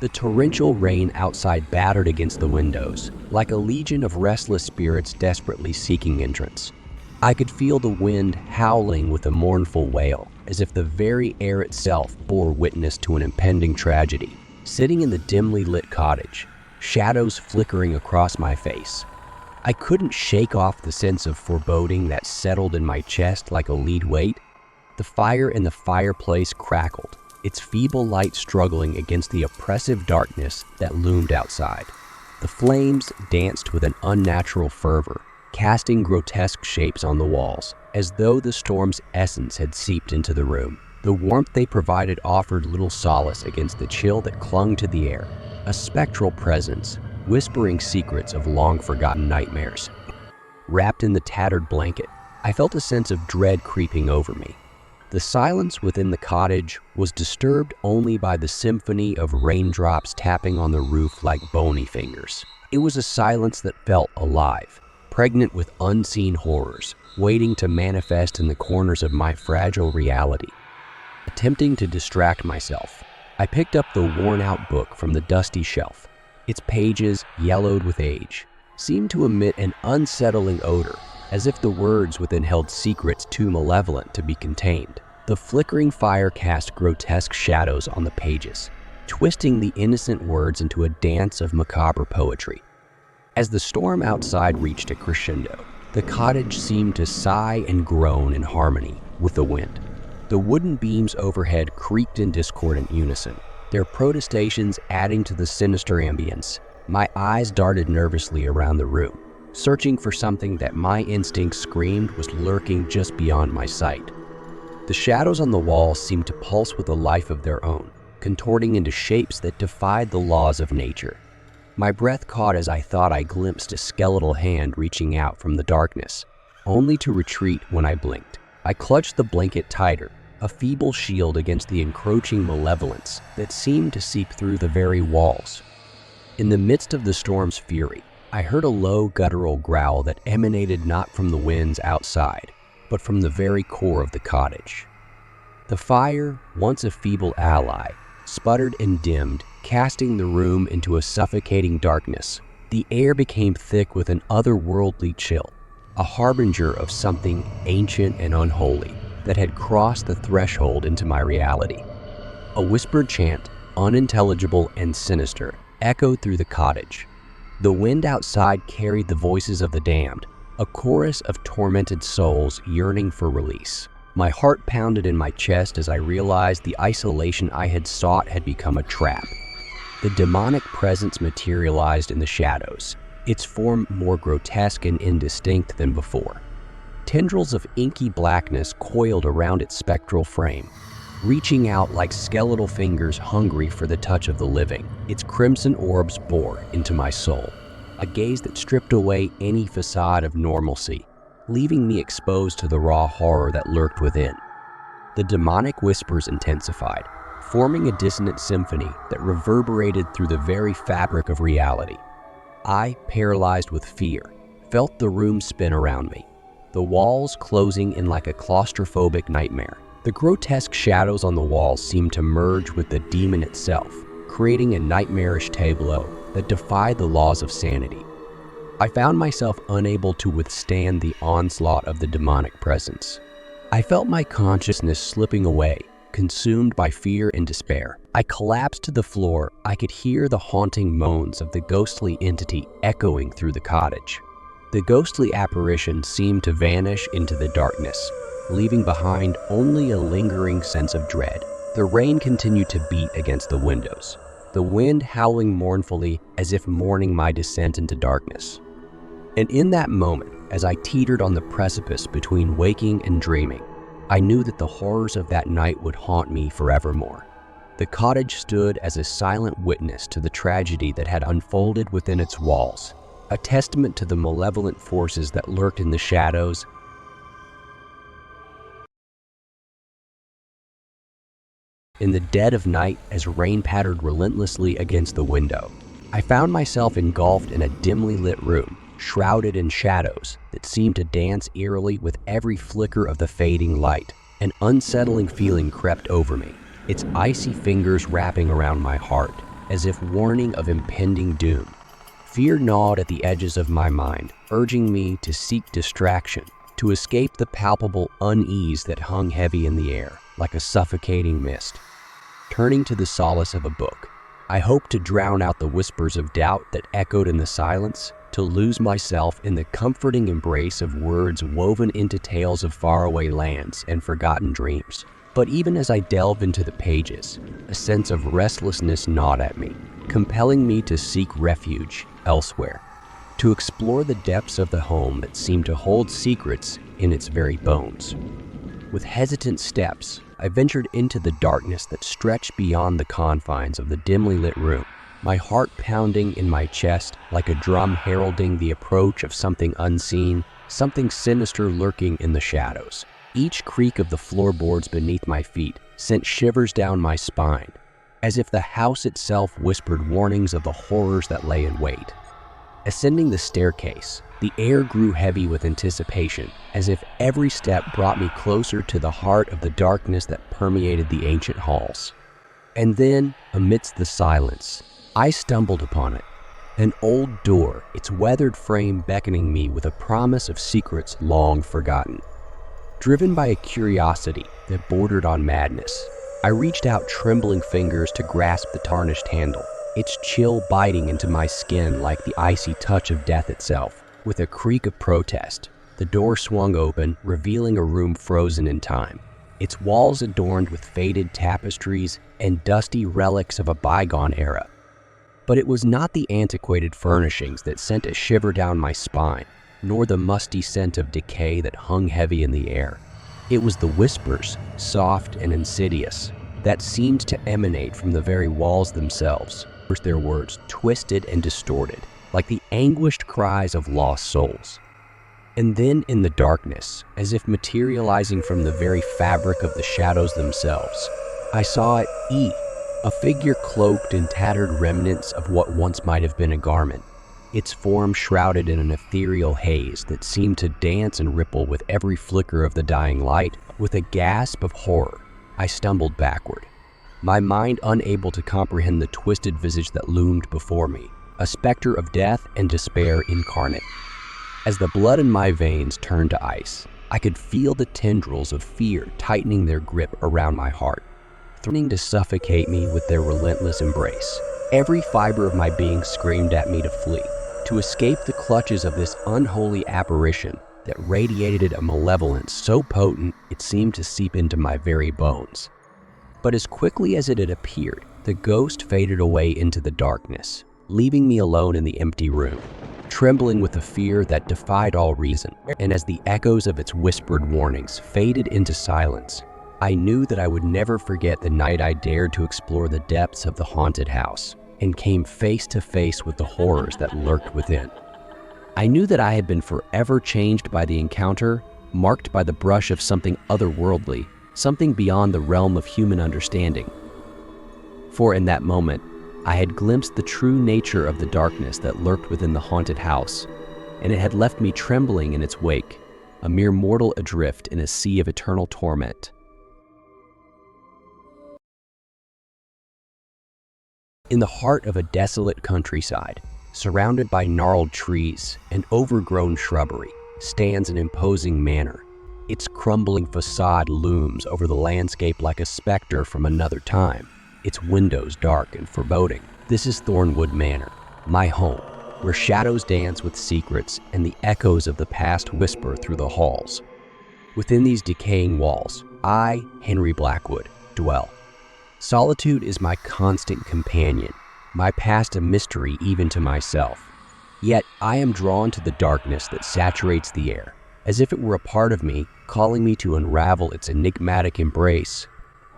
The torrential rain outside battered against the windows, like a legion of restless spirits desperately seeking entrance. I could feel the wind howling with a mournful wail, as if the very air itself bore witness to an impending tragedy. Sitting in the dimly lit cottage, shadows flickering across my face, I couldn't shake off the sense of foreboding that settled in my chest like a lead weight. The fire in the fireplace crackled, its feeble light struggling against the oppressive darkness that loomed outside. The flames danced with an unnatural fervor, casting grotesque shapes on the walls, as though the storm's essence had seeped into the room. The warmth they provided offered little solace against the chill that clung to the air, a spectral presence, whispering secrets of long-forgotten nightmares. Wrapped in the tattered blanket, I felt a sense of dread creeping over me. The silence within the cottage was disturbed only by the symphony of raindrops tapping on the roof like bony fingers. It was a silence that felt alive, pregnant with unseen horrors, waiting to manifest in the corners of my fragile reality. Attempting to distract myself, I picked up the worn-out book from the dusty shelf. Its pages, yellowed with age, seemed to emit an unsettling odor, as if the words within held secrets too malevolent to be contained. The flickering fire cast grotesque shadows on the pages, twisting the innocent words into a dance of macabre poetry. As the storm outside reached a crescendo, the cottage seemed to sigh and groan in harmony with the wind. The wooden beams overhead creaked in discordant unison, their protestations adding to the sinister ambience. My eyes darted nervously around the room, searching for something that my instincts screamed was lurking just beyond my sight. The shadows on the walls seemed to pulse with a life of their own, contorting into shapes that defied the laws of nature. My breath caught as I thought I glimpsed a skeletal hand reaching out from the darkness, only to retreat when I blinked. I clutched the blanket tighter, a feeble shield against the encroaching malevolence that seemed to seep through the very walls. In the midst of the storm's fury, I heard a low guttural growl that emanated not from the winds outside, but from the very core of the cottage. The fire, once a feeble ally, sputtered and dimmed, casting the room into a suffocating darkness. The air became thick with an otherworldly chill, a harbinger of something ancient and unholy that had crossed the threshold into my reality. A whispered chant, unintelligible and sinister, echoed through the cottage. The wind outside carried the voices of the damned, a chorus of tormented souls yearning for release. My heart pounded in my chest as I realized the isolation I had sought had become a trap. The demonic presence materialized in the shadows, its form more grotesque and indistinct than before. Tendrils of inky blackness coiled around its spectral frame, reaching out like skeletal fingers hungry for the touch of the living. Its crimson orbs bore into my soul, a gaze that stripped away any facade of normalcy, leaving me exposed to the raw horror that lurked within. The demonic whispers intensified, forming a dissonant symphony that reverberated through the very fabric of reality. I, paralyzed with fear, felt the room spin around me, the walls closing in like a claustrophobic nightmare. The grotesque shadows on the walls seemed to merge with the demon itself, creating a nightmarish tableau that defied the laws of sanity. I found myself unable to withstand the onslaught of the demonic presence. I felt my consciousness slipping away, consumed by fear and despair. I collapsed to the floor. I could hear the haunting moans of the ghostly entity echoing through the cottage. The ghostly apparition seemed to vanish into the darkness, leaving behind only a lingering sense of dread. The rain continued to beat against the windows, the wind howling mournfully as if mourning my descent into darkness. And in that moment, as I teetered on the precipice between waking and dreaming, I knew that the horrors of that night would haunt me forevermore. The cottage stood as a silent witness to the tragedy that had unfolded within its walls, a testament to the malevolent forces that lurked in the shadows. In the dead of night, as rain pattered relentlessly against the window, I found myself engulfed in a dimly lit room, shrouded in shadows that seemed to dance eerily with every flicker of the fading light. An unsettling feeling crept over me, its icy fingers wrapping around my heart, as if warning of impending doom. Fear gnawed at the edges of my mind, urging me to seek distraction, to escape the palpable unease that hung heavy in the air, like a suffocating mist. Turning to the solace of a book, I hoped to drown out the whispers of doubt that echoed in the silence, to lose myself in the comforting embrace of words woven into tales of faraway lands and forgotten dreams. But even as I delved into the pages, a sense of restlessness gnawed at me, compelling me to seek refuge elsewhere, to explore the depths of the home that seemed to hold secrets in its very bones. With hesitant steps, I ventured into the darkness that stretched beyond the confines of the dimly lit room, my heart pounding in my chest like a drum heralding the approach of something unseen, something sinister lurking in the shadows. Each creak of the floorboards beneath my feet sent shivers down my spine, as if the house itself whispered warnings of the horrors that lay in wait. Ascending the staircase, the air grew heavy with anticipation, as if every step brought me closer to the heart of the darkness that permeated the ancient halls. And then, amidst the silence, I stumbled upon it. An old door, its weathered frame beckoning me with a promise of secrets long forgotten. Driven by a curiosity that bordered on madness, I reached out trembling fingers to grasp the tarnished handle, its chill biting into my skin like the icy touch of death itself. With a creak of protest, the door swung open, revealing a room frozen in time, its walls adorned with faded tapestries and dusty relics of a bygone era. But it was not the antiquated furnishings that sent a shiver down my spine, nor the musty scent of decay that hung heavy in the air. It was the whispers, soft and insidious, that seemed to emanate from the very walls themselves, their words twisted and distorted, like the anguished cries of lost souls. And then in the darkness, as if materializing from the very fabric of the shadows themselves, I saw it, a figure cloaked in tattered remnants of what once might have been a garment, its form shrouded in an ethereal haze that seemed to dance and ripple with every flicker of the dying light. With a gasp of horror, I stumbled backward, my mind unable to comprehend the twisted visage that loomed before me, a specter of death and despair incarnate. As the blood in my veins turned to ice, I could feel the tendrils of fear tightening their grip around my heart, threatening to suffocate me with their relentless embrace. Every fiber of my being screamed at me to flee, to escape the clutches of this unholy apparition that radiated a malevolence so potent it seemed to seep into my very bones. But as quickly as it had appeared, the ghost faded away into the darkness, leaving me alone in the empty room, trembling with a fear that defied all reason. And as the echoes of its whispered warnings faded into silence, I knew that I would never forget the night I dared to explore the depths of the haunted house and came face to face with the horrors that lurked within. I knew that I had been forever changed by the encounter, marked by the brush of something otherworldly, something beyond the realm of human understanding. For in that moment, I had glimpsed the true nature of the darkness that lurked within the haunted house, and it had left me trembling in its wake, a mere mortal adrift in a sea of eternal torment. In the heart of a desolate countryside, surrounded by gnarled trees and overgrown shrubbery, stands an imposing manor. Its crumbling facade looms over the landscape like a specter from another time, its windows dark and foreboding. This is Thornwood Manor, my home, where shadows dance with secrets and the echoes of the past whisper through the halls. Within these decaying walls, I, Henry Blackwood, dwell. Solitude is my constant companion, my past a mystery even to myself. Yet I am drawn to the darkness that saturates the air, as if it were a part of me, calling me to unravel its enigmatic embrace.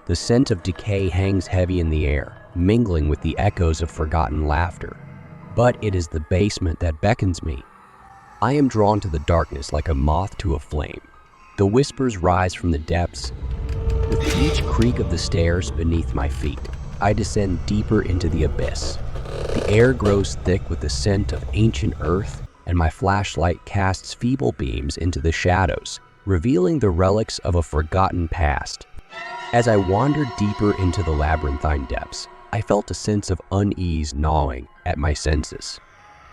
The scent of decay hangs heavy in the air, mingling with the echoes of forgotten laughter. But it is the basement that beckons me. I am drawn to the darkness like a moth to a flame. The whispers rise from the depths. With each creak of the stairs beneath my feet, I descend deeper into the abyss. The air grows thick with the scent of ancient earth, and my flashlight casts feeble beams into the shadows, revealing the relics of a forgotten past. As I wander deeper into the labyrinthine depths, I felt a sense of unease gnawing at my senses.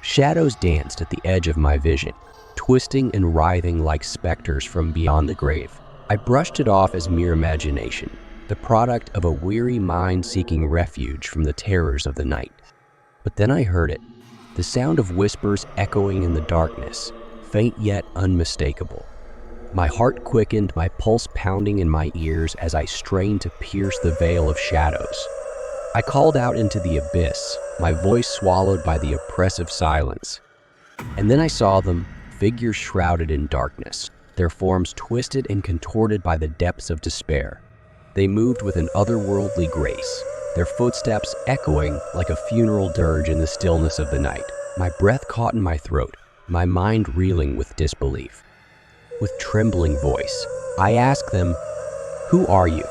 Shadows danced at the edge of my vision, twisting and writhing like specters from beyond the grave. I brushed it off as mere imagination, the product of a weary mind seeking refuge from the terrors of the night. But then I heard it, the sound of whispers echoing in the darkness, faint yet unmistakable. My heart quickened, my pulse pounding in my ears as I strained to pierce the veil of shadows. I called out into the abyss, my voice swallowed by the oppressive silence. And then I saw them, figures shrouded in darkness, their forms twisted and contorted by the depths of despair. They moved with an otherworldly grace, their footsteps echoing like a funeral dirge in the stillness of the night. My breath caught in my throat, my mind reeling with disbelief. With trembling voice, I asked them, "Who are you?"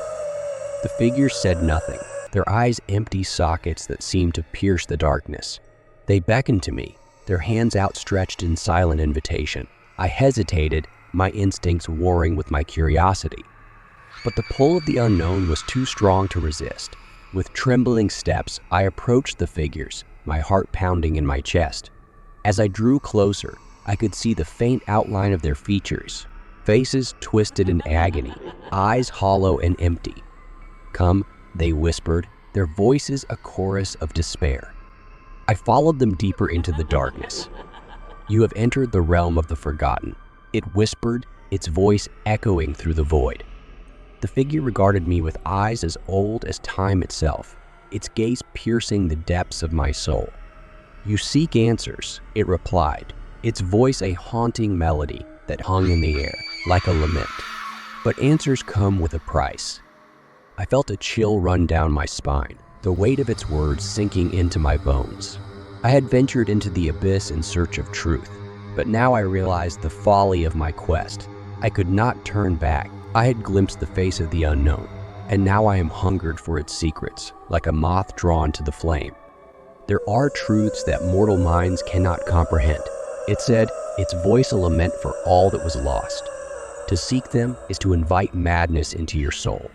The figures said nothing, their eyes empty sockets that seemed to pierce the darkness. They beckoned to me, their hands outstretched in silent invitation. I hesitated, my instincts warring with my curiosity. But the pull of the unknown was too strong to resist. With trembling steps, I approached the figures, my heart pounding in my chest. As I drew closer, I could see the faint outline of their features, faces twisted in agony, eyes hollow and empty. "Come," they whispered, their voices a chorus of despair. I followed them deeper into the darkness. "You have entered the realm of the forgotten," it whispered, its voice echoing through the void. The figure regarded me with eyes as old as time itself, its gaze piercing the depths of my soul. "You seek answers," it replied, its voice a haunting melody that hung in the air like a lament. "But answers come with a price." I felt a chill run down my spine, the weight of its words sinking into my bones. I had ventured into the abyss in search of truth, but now I realized the folly of my quest. I could not turn back. I had glimpsed the face of the unknown, and now I am hungered for its secrets, like a moth drawn to the flame. "There are truths that mortal minds cannot comprehend," it said, its voice a lament for all that was lost. "To seek them is to invite madness into your soul."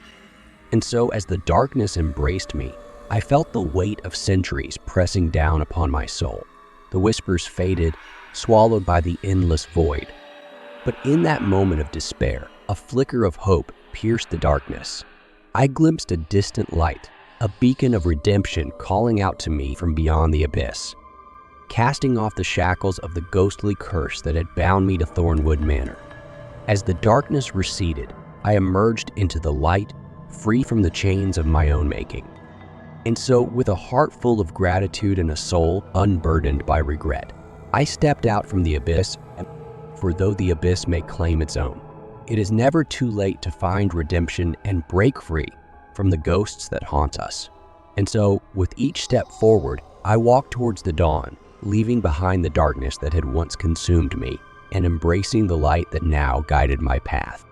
And so, as the darkness embraced me, I felt the weight of centuries pressing down upon my soul. The whispers faded, swallowed by the endless void. But in that moment of despair, a flicker of hope pierced the darkness. I glimpsed a distant light, a beacon of redemption calling out to me from beyond the abyss, casting off the shackles of the ghostly curse that had bound me to Thornwood Manor. As the darkness receded, I emerged into the light, free from the chains of my own making. And so, with a heart full of gratitude and a soul unburdened by regret, I stepped out from the abyss, for though the abyss may claim its own, it is never too late to find redemption and break free from the ghosts that haunt us. And so, with each step forward, I walked towards the dawn, leaving behind the darkness that had once consumed me and embracing the light that now guided my path.